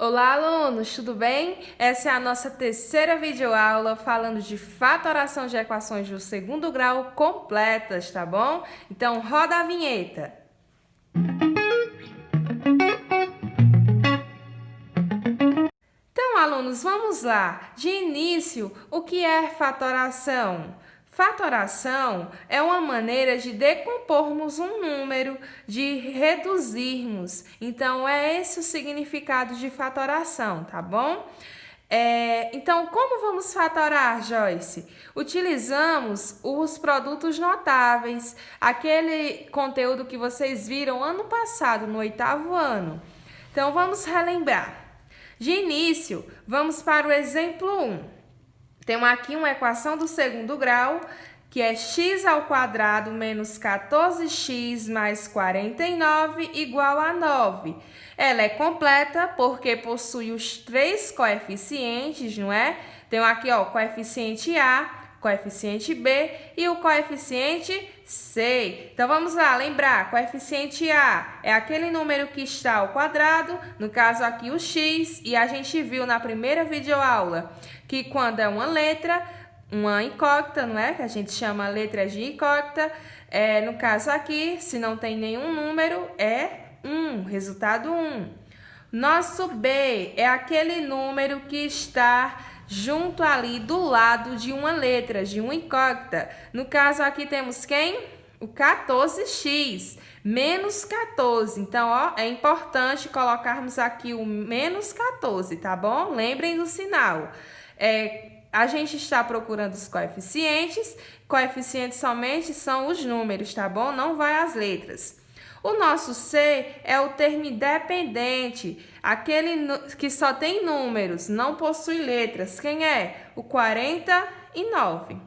Olá, alunos, tudo bem? Essa é a nossa terceira videoaula falando de fatoração de equações do segundo grau completas, tá bom? Então, roda a vinheta. Então, alunos, vamos lá. De início, o que é fatoração? Fatoração é uma maneira de decompormos um número, de reduzirmos. Então, é esse o significado de fatoração, tá bom? Então, como vamos fatorar, Joyce? Utilizamos os produtos notáveis, aquele conteúdo que vocês viram ano passado, no 8º ano. Então, vamos relembrar. De início, vamos para o exemplo 1. Temos aqui uma equação do segundo grau, que é x ao quadrado menos 14x mais 49 igual a 9. Ela é completa porque possui os três coeficientes, não é? Tem aqui, ó, o coeficiente A, coeficiente B e o coeficiente C. Então, vamos lá, lembrar, coeficiente A é aquele número que está ao quadrado, no caso aqui o x, e a gente viu na primeira videoaula que quando é uma letra, uma incógnita, não é? Que a gente chama letra de incógnita, no caso aqui, se não tem nenhum número, é 1, resultado 1. Nosso B é aquele número que está junto ali do lado de uma letra, de uma incógnita. No caso aqui temos quem? O 14x, menos 14. Então, ó, é importante colocarmos aqui o menos 14, tá bom? Lembrem do sinal. A gente está procurando os coeficientes. Coeficientes somente são os números, tá bom? Não vai as letras. O nosso C é o termo independente, aquele que só tem números, não possui letras. Quem é? O 49.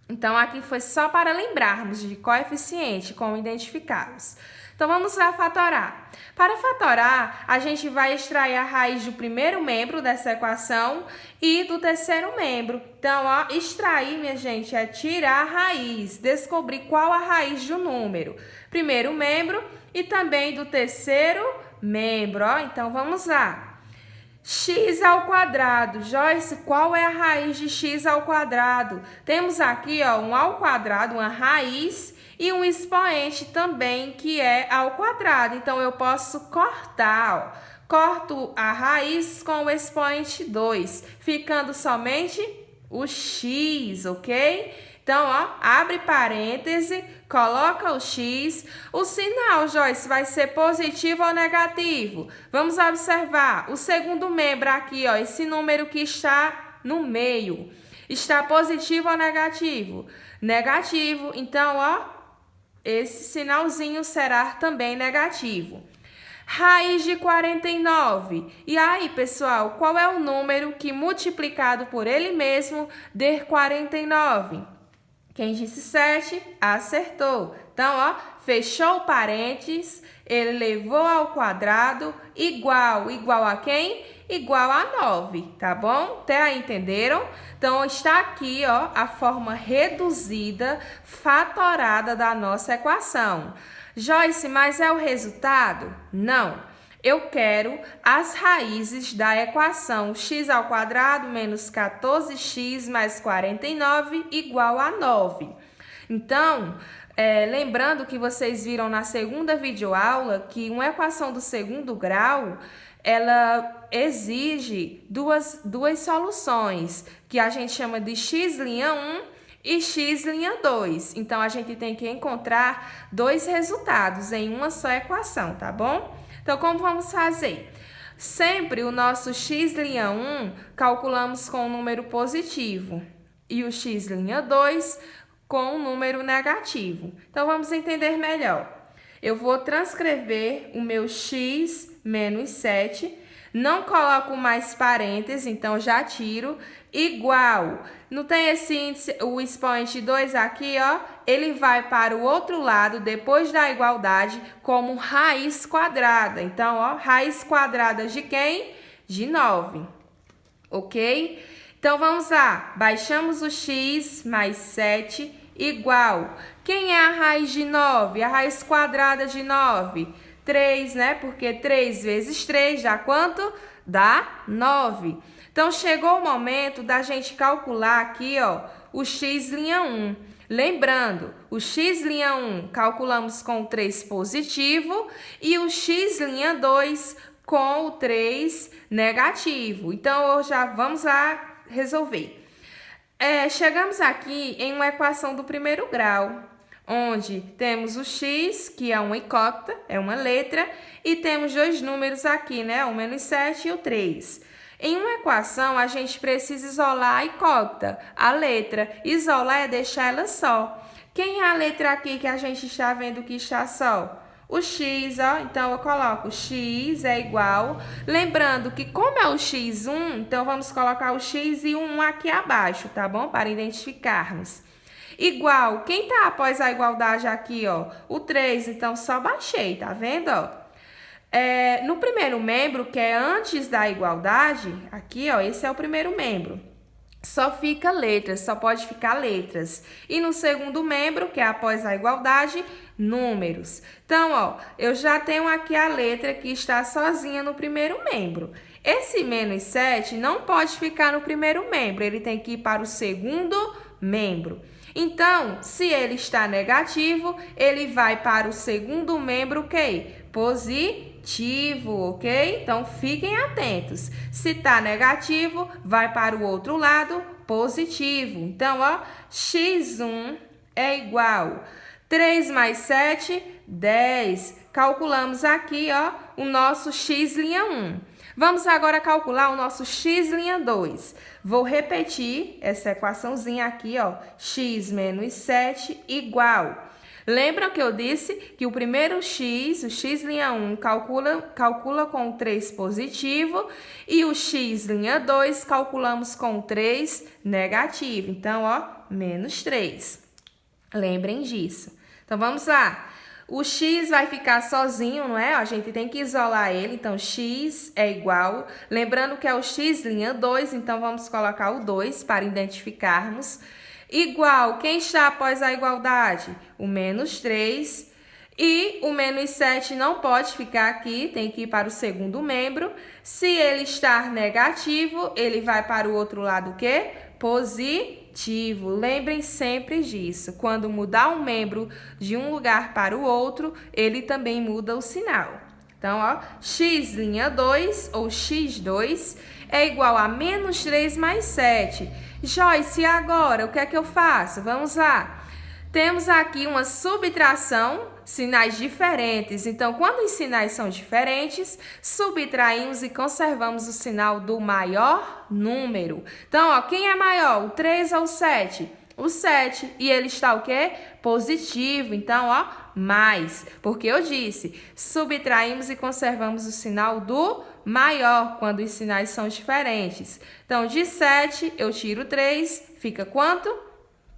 Então, aqui foi só para lembrarmos de coeficiente, como identificá-los. Então, vamos lá fatorar. Para fatorar, a gente vai extrair a raiz do primeiro membro dessa equação e do terceiro membro. Então, ó, extrair, minha gente, é tirar a raiz, descobrir qual a raiz do número. Primeiro membro e também do terceiro membro, ó. Então, vamos lá. X ao quadrado. Joyce, qual é a raiz de x ao quadrado? Temos aqui, ó, um ao quadrado, uma raiz e um expoente também que é ao quadrado. Então, eu posso cortar, ó. Corto a raiz com o expoente 2, ficando somente o x, ok? Então, ó, abre parêntese, coloca o x. O sinal, Joyce, vai ser positivo ou negativo? Vamos observar o segundo membro aqui, ó, esse número que está no meio. Está positivo ou negativo? Negativo. Então, ó, esse sinalzinho será também negativo. Raiz de 49. E aí, pessoal, qual é o número que multiplicado por ele mesmo dê 49? Quem disse 7, acertou. Então, ó, fechou o parênteses, ele levou ao quadrado, igual a quem? Igual a 9, tá bom? Até aí, entenderam? Então, está aqui, ó, a forma reduzida, fatorada da nossa equação. Joyce, mas é o resultado? Não. Eu quero as raízes da equação x ao quadrado menos 14x mais 49 igual a 9. Então, lembrando que vocês viram na segunda videoaula que uma equação do segundo grau, ela exige duas soluções, que a gente chama de x' 1 e x' 2. Então, a gente tem que encontrar dois resultados em uma só equação, tá bom? Então, como vamos fazer? Sempre o nosso x' 1 calculamos com um número positivo e o x' 2 com um número negativo. Então, vamos entender melhor. Eu vou transcrever o meu x menos 7, não coloco mais parênteses, então já tiro, igual. Não tem esse índice, o expoente 2 aqui, ó, ele vai para o outro lado, depois da igualdade, como raiz quadrada. Então, ó, raiz quadrada de quem? De 9, ok? Então, vamos lá. Baixamos o x mais 7, igual. Quem é a raiz de 9? A raiz quadrada de 9? 3, né? Porque 3 vezes 3 dá quanto? Dá 9. Então, chegou o momento da gente calcular aqui, ó, o x'1. Lembrando, o x'1 calculamos com o 3 positivo e o x'2 com o 3 negativo. Então, já vamos lá resolver. Chegamos aqui em uma equação do primeiro grau, onde temos o x, que é uma incógnita, é uma letra, e temos dois números aqui, né? O -7 e o 3. Em uma equação, a gente precisa isolar a incógnita, a letra. Isolar é deixar ela só. Quem é a letra aqui que a gente está vendo que está só? O x, ó, então eu coloco x é igual, lembrando que como é o x1, então vamos colocar o x e o 1 aqui abaixo, tá bom? Para identificarmos. Igual, quem tá após a igualdade aqui, ó? O 3, então só baixei, tá vendo, ó? No primeiro membro, que é antes da igualdade, aqui, ó, esse é o primeiro membro. Só fica letras, só pode ficar letras. E no segundo membro, que é após a igualdade, números. Então, ó, eu já tenho aqui a letra que está sozinha no primeiro membro. Esse -7 não pode ficar no primeiro membro, ele tem que ir para o segundo membro. Então, se ele está negativo, ele vai para o segundo membro, ok? Positivo, ok? Então, fiquem atentos. Se está negativo, vai para o outro lado, positivo. Então, ó, x1 é igual 3 mais 7, 10. Calculamos aqui, ó, o nosso x'1. Vamos agora calcular o nosso x'2. Vou repetir essa equaçãozinha aqui, ó, x menos 7 igual. Lembra que eu disse que o primeiro x, o x'1, calcula com o 3 positivo e o x'2 calculamos com o 3 negativo. Então, ó, menos 3. Lembrem disso. Então, vamos lá. O x vai ficar sozinho, não é? A gente tem que isolar ele, então x é igual. Lembrando que é o x'2, então vamos colocar o 2 para identificarmos. Igual, quem está após a igualdade? O -3. E o -7 não pode ficar aqui, tem que ir para o segundo membro. Se ele estar negativo, ele vai para o outro lado o quê? Positivo. Lembrem sempre disso. Quando mudar um membro de um lugar para o outro, ele também muda o sinal. Então, ó, x'2 ou x2 é igual a -3 mais 7. Joyce, e agora? O que é que eu faço? Vamos lá. Temos aqui uma subtração, sinais diferentes. Então, quando os sinais são diferentes, subtraímos e conservamos o sinal do maior número. Então, ó, quem é maior, o 3 ou o 7? O 7. E ele está o quê? Positivo. Então, ó, mais. Porque eu disse, subtraímos e conservamos o sinal do maior quando os sinais são diferentes. Então, de 7, eu tiro 3, fica quanto?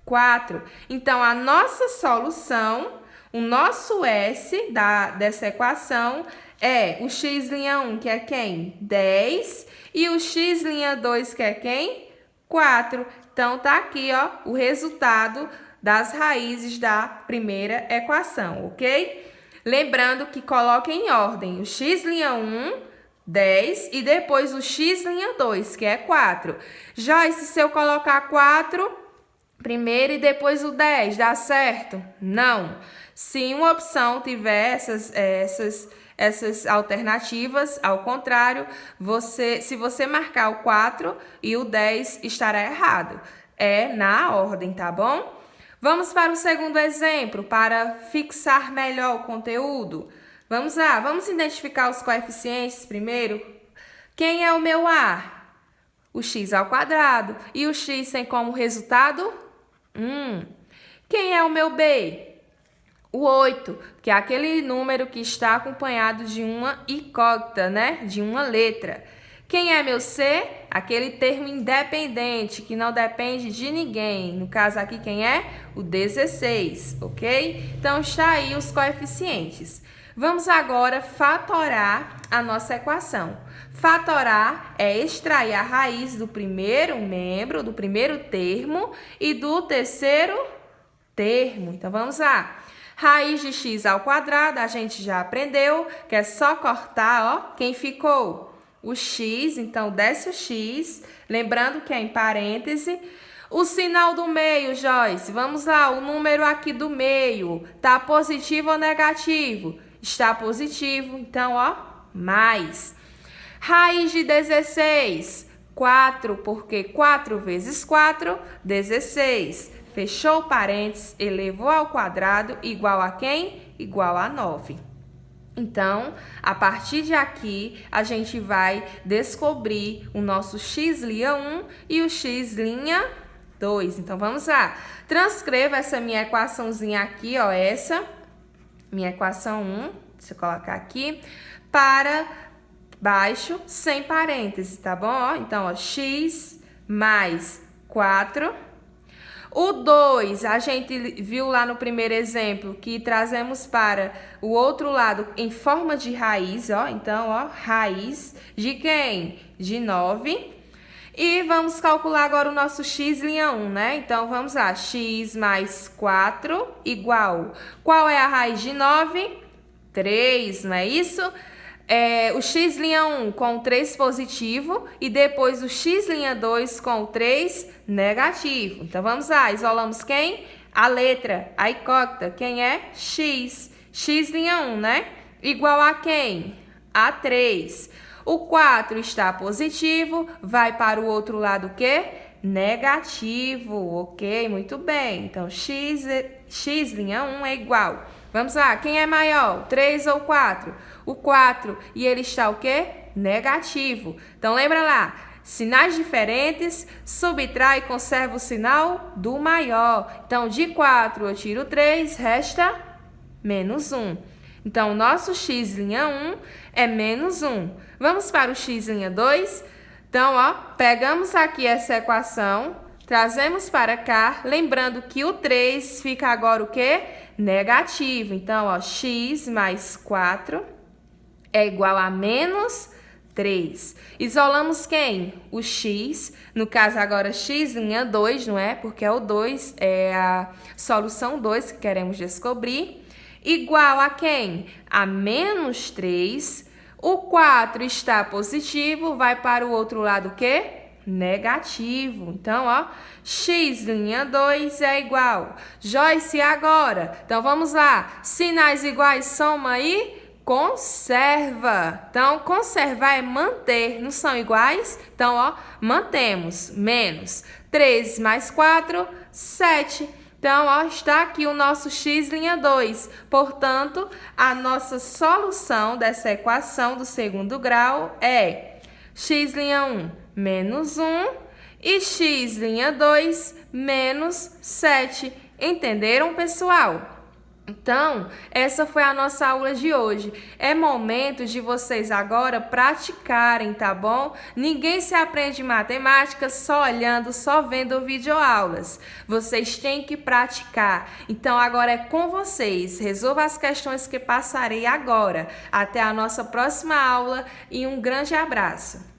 4. Então, a nossa solução, o nosso S dessa equação é o x'1, que é quem? 10, e o x'2, que é quem? 4. Então, tá aqui, ó, o resultado das raízes da primeira equação, ok? Lembrando que coloca em ordem o x'1, 10, e depois o x'2, que é 4. Joyce, se eu colocar 4 primeiro e depois o 10, dá certo? Não. Se uma opção tiver essas alternativas, ao contrário, se você marcar o 4 e o 10, estará errado. É na ordem, tá bom? Vamos para o segundo exemplo, para fixar melhor o conteúdo. Vamos lá, vamos identificar os coeficientes primeiro. Quem é o meu A? O x². E o x tem como resultado? 1. Quem é o meu B? O 8, que é aquele número que está acompanhado de uma incógnita, né? De uma letra. Quem é meu C? Aquele termo independente, que não depende de ninguém. No caso aqui, quem é? O 16, ok? Então, está aí os coeficientes. Vamos agora fatorar a nossa equação. Fatorar é extrair a raiz do primeiro membro, do primeiro termo e do terceiro termo. Então, vamos lá. Raiz de x², a gente já aprendeu, que é só cortar, ó, quem ficou? o x, então desce o x, lembrando que é em parêntese. O sinal do meio, Joyce, vamos lá, o número aqui do meio, tá positivo ou negativo? Está positivo, então, ó, mais. Raiz de 16, 4, porque 4 vezes 4, 16. Fechou parênteses, elevou ao quadrado, igual a quem? Igual a 9. Então, a partir de aqui, a gente vai descobrir o nosso x' 1 e o x' 2. Então, vamos lá. Transcreva essa minha equaçãozinha aqui, ó, essa minha equação 1, deixa eu colocar aqui, para baixo, sem parênteses, tá bom? Ó, então, ó, x mais 4. O 2, a gente viu lá no primeiro exemplo que trazemos para o outro lado em forma de raiz, ó. Então, ó, raiz de quem? De 9. E vamos calcular agora o nosso x' 1, né? Então, vamos lá. X mais 4 igual. Qual é a raiz de 9? 3, não é isso? O x' 1 com 3 positivo e depois o x' 2 com 3 negativo. Então, vamos lá. Isolamos quem? A letra, a incógnita. Quem é? X. X' 1, né? Igual a quem? A 3. O 4 está positivo, vai para o outro lado o quê? Negativo, ok? Muito bem. Então, x' 1 é igual. Vamos lá, quem é maior? 3 ou 4? O 4, e ele está o quê? Negativo. Então, lembra lá, sinais diferentes, subtrai e conserva o sinal do maior. Então, de 4 eu tiro 3, resta menos 1. Então, o nosso x' 1 é menos 1. Vamos para o x' 2? Então, ó, pegamos aqui essa equação, trazemos para cá, lembrando que o 3 fica agora o quê? Negativo. Então, ó, x mais 4 é igual a menos 3. Isolamos quem? O x, no caso agora x' 2, não é? Porque é o 2, é a solução 2 que queremos descobrir. Igual a quem? A menos 3. O 4 está positivo, vai para o outro lado o quê? Negativo. Então, ó, x' 2 é igual. Joyce, agora? Então, vamos lá. Sinais iguais, soma aí. Conserva. Então, conservar é manter. Não são iguais? Então, ó, mantemos. Menos 3 mais 4, 7. Então, ó, está aqui o nosso x' 2. Portanto, a nossa solução dessa equação do segundo grau é x' 1 menos 1 e x' 2 menos 7. Entenderam, pessoal? Então, essa foi a nossa aula de hoje. É momento de vocês agora praticarem, tá bom? Ninguém se aprende matemática só olhando, só vendo videoaulas. Vocês têm que praticar. Então, agora é com vocês. Resolva as questões que passarei agora. Até a nossa próxima aula e um grande abraço.